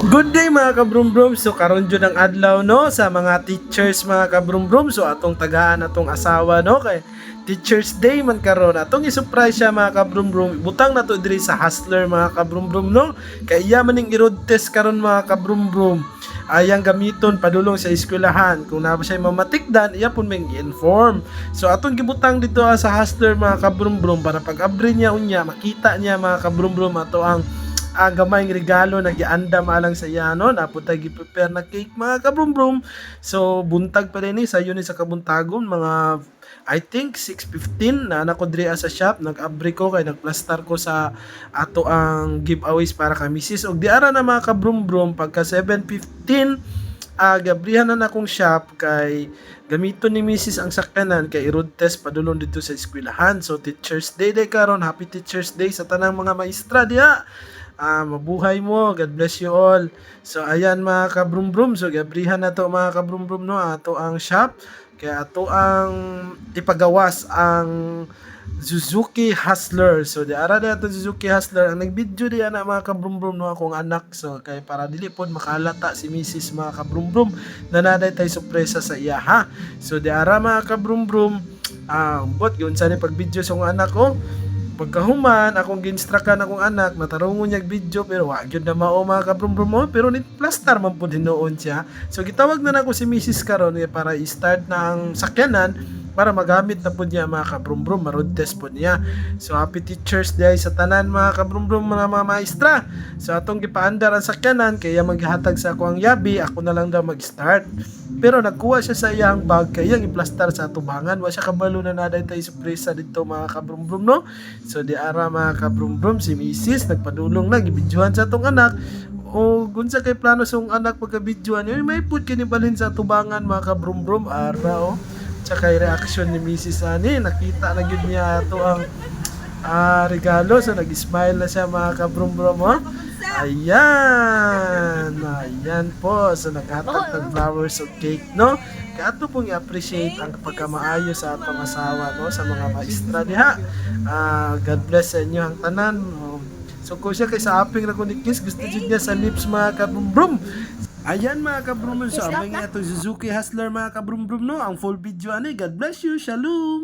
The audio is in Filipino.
Good day mga kabrum-brum. So karon jud ang adlaw no sa mga teachers mga kabrum-brum. So atong tagaan atong asawa no kay Teachers Day man karon. Atong i-surprise siya mga kabrum-brum. Butang na to diri sa Hustler mga kabrum-brum no. Kay iya maning i-road test karon mga kabrum-brum. Ayang gamiton padulong sa eskwelahan. Kung na siya mamatikdan, iya pun may inform. So atong gibutang dito sa Hustler mga kabrum-brum para pag abri niya unya makita niya mga kabrum-brum ato ang gamayng regalo na giandam alang sa iya no napunta gi-prepare na cake mga kabrum-brum. So buntag pa rin sa yun sa kabuntagon mga I think 6:15 na nako diri sa shop nag-abri ko kay nagplastar ko sa ato ang giveaways para kay Mrs. og di ara na mga kabrum-brum pagka 7:15 gabrihan na akong shop kay gamiton ni Mrs. ang sakyanan kay i-road test padulong dito sa eskwelahan. So Teachers Day karon, happy Teachers Day sa tanang mga maestra diha. Mabuhay mo, God bless you all. So ayan mga kabrum-brum, so gabrihan na to mga kabrum-brum no ato ang shop kaya ato ang ipagawas ang Suzuki Hustler. So di ara na to Suzuki Hustler ang nag-video diya na mga kabrum-brum no akong anak. So kay para dili pod makalata si Mrs. mga kabrum-brum na naday tay sorpresa sa iya ha. So di ara mga kabrum-brum bot gyud sa ni pag-video sa akong anak ko. Pagkahuman akong ginstrakan akong anak natarungon niya video pero wa gyud na mao mga kabrum-brum mo pero ni plaster man pud hinuon siya. So gitawag na nako si Mrs. karon para i-start na ang sakyanan para magamit na po niya mga kabrum-brum, ma-road test po niya. So happy Teachers Day sa tanan mga kabrum-brum mga maestra. So atong gipaandar ang sakyanan kaya maghatag sa ako ang yabi, ako na lang daw mag-start. Pero nagkuha siya sa iyang bag kaya iplastar sa tubangan, wa siya kabalo na naday tay sorpresa dito mga kabrum-brum no. So di ara mga kabrum-brum si Mrs. nagpadulong na gibidyohan sa atong anak. O gunsa kay plano sa anak pagka-videoan, may pud kini balhin sa tubangan mga kabrum-brum ara o. Tsaka reaction ni Mrs. Ani, nakita na yun niya ito ang regalo. So nag-smile na siya mga kabrum-brum mo. Ayan po. So naghatag ng flowers o cake no. Kaya ito pong i-appreciate ang pagkamaayo sa atong asawa no sa mga maestra diha. God bless sa inyo ang tanan. So kung siya kay sa aping rakunikis, gusto niya sa lips mga kabrum-brum. Ayan mga kabrum-brum, so amay nga itong Suzuki Hustler mga kabrum-brum no, ang full video ani. God bless you, shalom!